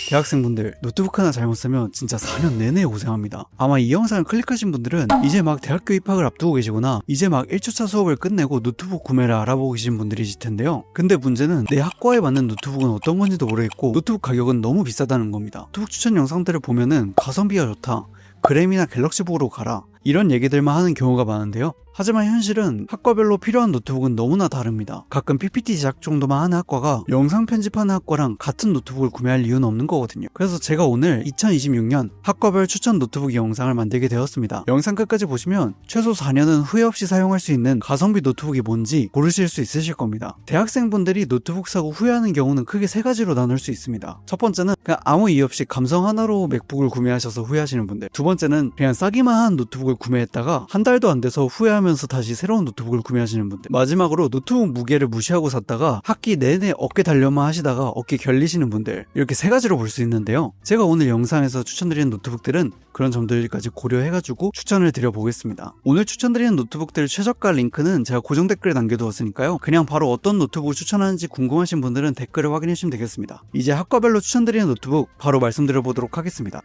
대학생분들 노트북 하나 잘못 사면 진짜 4년 내내 고생합니다. 아마 이 영상을 클릭하신 분들은 이제 막 대학교 입학을 앞두고 계시거나 이제 막 1주차 수업을 끝내고 노트북 구매를 알아보고 계신 분들이실 텐데요. 근데 문제는 내 학과에 맞는 노트북은 어떤 건지도 모르겠고 노트북 가격은 너무 비싸다는 겁니다. 노트북 추천 영상들을 보면은 가성비가 좋다, 그램이나 갤럭시북으로 가라, 이런 얘기들만 하는 경우가 많은데요. 하지만 현실은 학과별로 필요한 노트북은 너무나 다릅니다. 가끔 PPT 제작 정도만 하는 학과가 영상 편집하는 학과랑 같은 노트북을 구매할 이유는 없는 거거든요. 그래서 제가 오늘 2026년 학과별 추천 노트북 영상을 만들게 되었습니다. 영상 끝까지 보시면 최소 4년은 후회 없이 사용할 수 있는 가성비 노트북이 뭔지 고르실 수 있으실 겁니다. 대학생분들이 노트북 사고 후회하는 경우는 크게 세 가지로 나눌 수 있습니다. 첫 번째는 그냥 아무 이유 없이 감성 하나로 맥북을 구매하셔서 후회하시는 분들, 두 번째는 그냥 싸기만 한 노트북을 구매했다가 한 달도 안 돼서 후회하면서 다시 새로운 노트북을 구매하시는 분들, 마지막으로 노트북 무게를 무시하고 샀다가 학기 내내 어깨 단련만 하시다가 어깨 결리시는 분들, 이렇게 세 가지로 볼 수 있는데요. 제가 오늘 영상에서 추천드리는 노트북들은 그런 점들까지 고려해가지고 추천을 드려보겠습니다. 오늘 추천드리는 노트북들 최저가 링크는 제가 고정 댓글에 남겨두었으니까요. 그냥 바로 어떤 노트북을 추천하는지 궁금하신 분들은 댓글을 확인해주시면 되겠습니다. 이제 학과별로 추천드리는 노트북 바로 말씀드려보도록 하겠습니다.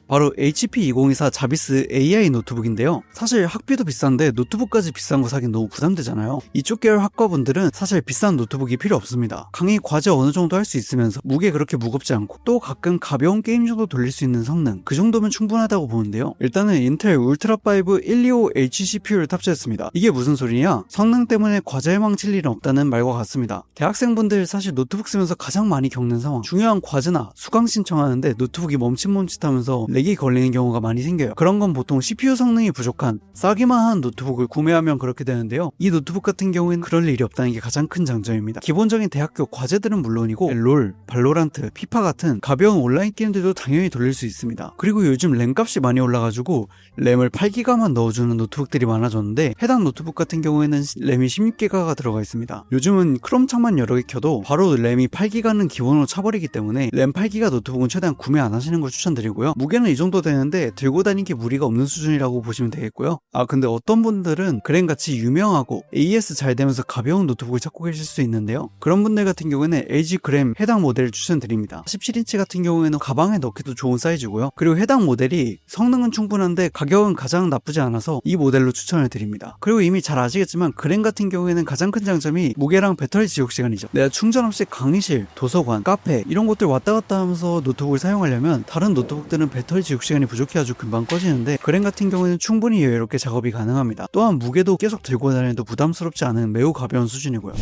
바로 HP 2024 자비스 AI 노트북인데요. 사실 학비도 비싼데 노트북까지 비싼 거 사긴 너무 부담되잖아요. 이쪽 계열 학과분들은 사실 비싼 노트북이 필요 없습니다. 강의 과제 어느 정도 할 수 있으면서 무게 그렇게 무겁지 않고 또 가끔 가벼운 게임 정도 돌릴 수 있는 성능, 그 정도면 충분하다고 보는데요. 일단은 인텔 울트라 5 125H CPU를 탑재했습니다. 이게 무슨 소리냐? 성능 때문에 과제에 망칠 일은 없다는 말과 같습니다. 대학생분들 사실 노트북 쓰면서 가장 많이 겪는 상황, 중요한 과제나 수강 신청하는데 노트북이 멈칫멈칫하면서 렉이 걸리는 경우가 많이 생겨요. 그런 건 보통 CPU 성능이 부족한 싸기만 한 노트북을 구매하면 그렇게 되는데요. 이 노트북 같은 경우에는 그럴 일이 없다는 게 가장 큰 장점입니다. 기본적인 대학교 과제들은 물론이고 롤, 발로란트, 피파 같은 가벼운 온라인 게임들도 당연히 돌릴 수 있습니다. 그리고 요즘 램 값이 많이 올라가지고 램을 8기가만 넣어주는 노트북들이 많아졌는데 해당 노트북 같은 경우에는 램이 16기가가 들어가 있습니다. 요즘은 크롬 창만 여러 개 켜도 바로 램이 8기가는 기본으로 차버리기 때문에 램 8기가 노트북은 최대한 구매 안 하시는 걸 추천드리고요. 무게는 이 정도 되는데 들고 다니기 무리가 없는 수준이라고 보시면 되겠고요. 근데 어떤 분들은 그램같이 유명하고 AS 잘 되면서 가벼운 노트북을 찾고 계실 수 있는데요. 그런 분들 같은 경우에는 LG 그램 해당 모델을 추천드립니다. 17인치 같은 경우에는 가방에 넣기도 좋은 사이즈고요. 그리고 해당 모델이 성능은 충분한데 가격은 가장 나쁘지 않아서 이 모델로 추천을 드립니다. 그리고 이미 잘 아시겠지만 그램 같은 경우에는 가장 큰 장점이 무게랑 배터리 지속 시간이죠. 내가 충전 없이 강의실, 도서관, 카페 이런 곳들 왔다 갔다 하면서 노트북을 사용하려면 다른 노트북들은 배터리 지속 시간이 부족해 아주 금방 꺼지는데 그램 같은 경우에는 충분히 여유롭게 작업이 가능합니다. 또한 무게도 계속 들고 다녀도 부담스럽지 않은 매우 가벼운 수준이고요.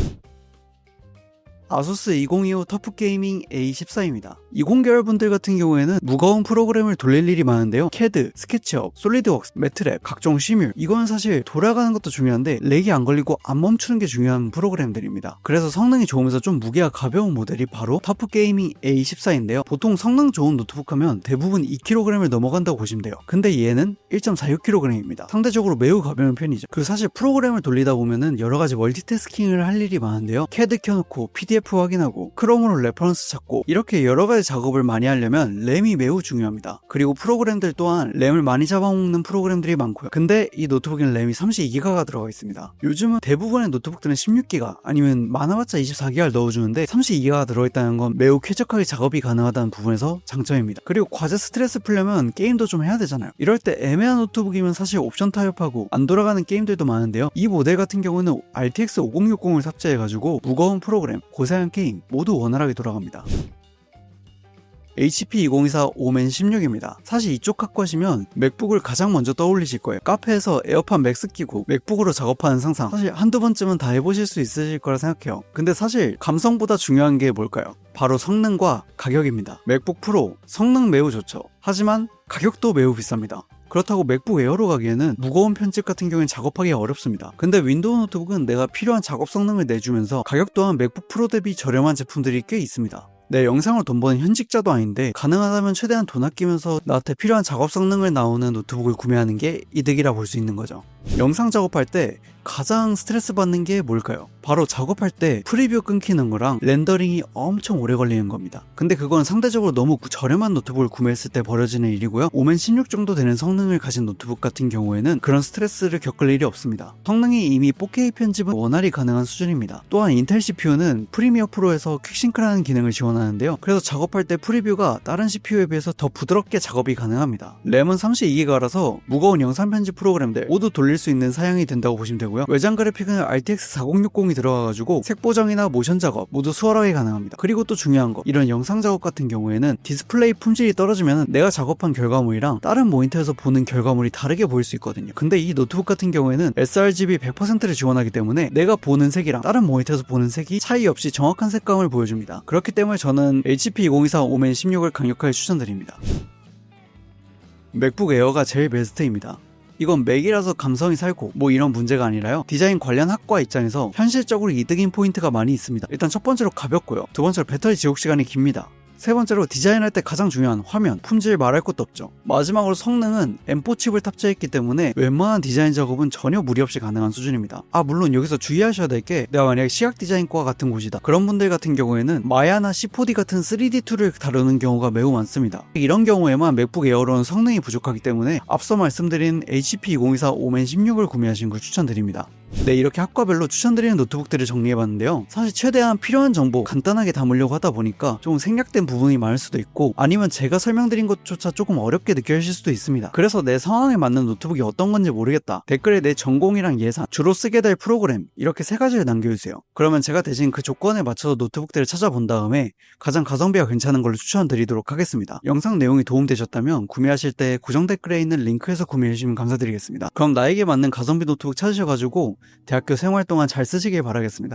아수스 2025 터프 게이밍 A14입니다. 20계열 분들 같은 경우에는 무거운 프로그램을 돌릴 일이 많은데요. 캐드, 스케치업, 솔리드웍스, 매트랩, 각종 시뮬, 이건 사실 돌아가는 것도 중요한데 렉이 안 걸리고 안 멈추는 게 중요한 프로그램들입니다. 그래서 성능이 좋으면서 좀 무게가 가벼운 모델이 바로 터프 게이밍 A14인데요. 보통 성능 좋은 노트북 하면 대부분 2kg을 넘어간다고 보시면 돼요. 근데 얘는 1.46kg입니다. 상대적으로 매우 가벼운 편이죠. 그리고 사실 프로그램을 돌리다 보면은 여러 가지 멀티태스킹을 할 일이 많은데요. 캐드 켜놓고 PDF 확인하고 크롬으로 레퍼런스 찾고 이렇게 여러 가지 작업을 많이 하려면 램이 매우 중요합니다. 그리고 프로그램들 또한 램을 많이 잡아먹는 프로그램들이 많고요. 근데 이 노트북에는 램이 32기가가 들어가 있습니다. 요즘은 대부분의 노트북들은 16기가 아니면 많아봤자 24기가를 넣어주는데 32기가가 들어있다는 건 매우 쾌적하게 작업이 가능하다는 부분에서 장점입니다. 그리고 과제 스트레스 풀려면 게임도 좀 해야 되잖아요. 이럴 때 애매한 노트북이면 사실 옵션 타협하고 안 돌아가는 게임들도 많은데요. 이 모델 같은 경우는 RTX 5060을 탑재해가지고 무거운 프로그램, 고사양 게임 모두 원활하게 돌아갑니다. HP 2024 오멘 16입니다. 사실 이쪽 학과시면 맥북을 가장 먼저 떠올리실 거예요. 카페에서 에어팟 맥스 끼고 맥북으로 작업하는 상상 사실 한두 번쯤은 다 해보실 수 있으실 거라 생각해요. 근데 사실 감성보다 중요한 게 뭘까요? 바로 성능과 가격입니다. 맥북 프로 성능 매우 좋죠. 하지만 가격도 매우 비쌉니다. 그렇다고 맥북 에어로 가기에는 무거운 편집 같은 경우는 작업하기가 어렵습니다. 근데 윈도우 노트북은 내가 필요한 작업 성능을 내주면서 가격 또한 맥북 프로 대비 저렴한 제품들이 꽤 있습니다. 내 영상으로 돈 버는 현직자도 아닌데 가능하다면 최대한 돈 아끼면서 나한테 필요한 작업 성능을 나오는 노트북을 구매하는 게 이득이라 볼 수 있는 거죠. 영상 작업할 때 가장 스트레스 받는 게 뭘까요? 바로 작업할 때 프리뷰 끊기는 거랑 렌더링이 엄청 오래 걸리는 겁니다. 근데 그건 상대적으로 너무 저렴한 노트북을 구매했을 때 벌어지는 일이고요. 오멘 16 정도 되는 성능을 가진 노트북 같은 경우에는 그런 스트레스를 겪을 일이 없습니다. 성능이 이미 4K 편집은 원활히 가능한 수준입니다. 또한 인텔 CPU는 프리미어 프로에서 퀵싱크라는 기능을 지원하는데요. 그래서 작업할 때 프리뷰가 다른 CPU에 비해서 더 부드럽게 작업이 가능합니다. 램은 32기가라서 무거운 영상 편집 프로그램들 모두 돌릴 수 있는 사양이 된다고 보시면 되고요. 외장 그래픽은 RTX 4060이 들어가가지고 색 보정이나 모션 작업 모두 수월하게 가능합니다. 그리고 또 중요한 거, 이런 영상 작업 같은 경우에는 디스플레이 품질이 떨어지면 내가 작업한 결과물이랑 다른 모니터에서 보는 결과물이 다르게 보일 수 있거든요. 근데 이 노트북 같은 경우에는 sRGB 100%를 지원하기 때문에 내가 보는 색이랑 다른 모니터에서 보는 색이 차이 없이 정확한 색감을 보여줍니다. 그렇기 때문에 저는 HP 2024 오멘 16을 강력하게 추천드립니다. 맥북 에어가 제일 베스트입니다. 이건 맥이라서 감성이 살고 뭐 이런 문제가 아니라요, 디자인 관련 학과 입장에서 현실적으로 이득인 포인트가 많이 있습니다. 일단 첫 번째로 가볍고요, 두 번째로 배터리 지속 시간이 깁니다. 세 번째로 디자인할 때 가장 중요한 화면, 품질 말할 것도 없죠. 마지막으로 성능은 M4 칩을 탑재했기 때문에 웬만한 디자인 작업은 전혀 무리 없이 가능한 수준입니다. 물론 여기서 주의하셔야 될 게, 내가 만약에 시각 디자인과 같은 곳이다, 그런 분들 같은 경우에는 마야나 C4D 같은 3D 툴을 다루는 경우가 매우 많습니다. 이런 경우에만 맥북 에어로는 성능이 부족하기 때문에 앞서 말씀드린 HP 2024 오멘 16을 구매하시는 걸 추천드립니다. 네, 이렇게 학과별로 추천드리는 노트북들을 정리해봤는데요. 사실 최대한 필요한 정보 간단하게 담으려고 하다 보니까 좀 생략된 부분이 많을 수도 있고, 아니면 제가 설명드린 것조차 조금 어렵게 느껴지실 수도 있습니다. 그래서 내 상황에 맞는 노트북이 어떤 건지 모르겠다, 댓글에 내 전공이랑 예산, 주로 쓰게 될 프로그램, 이렇게 세 가지를 남겨주세요. 그러면 제가 대신 그 조건에 맞춰서 노트북들을 찾아본 다음에 가장 가성비가 괜찮은 걸로 추천드리도록 하겠습니다. 영상 내용이 도움되셨다면 구매하실 때 고정 댓글에 있는 링크에서 구매해주시면 감사드리겠습니다. 그럼 나에게 맞는 가성비 노트북 찾으셔가지고 대학교 생활 동안 잘 쓰시길 바라겠습니다.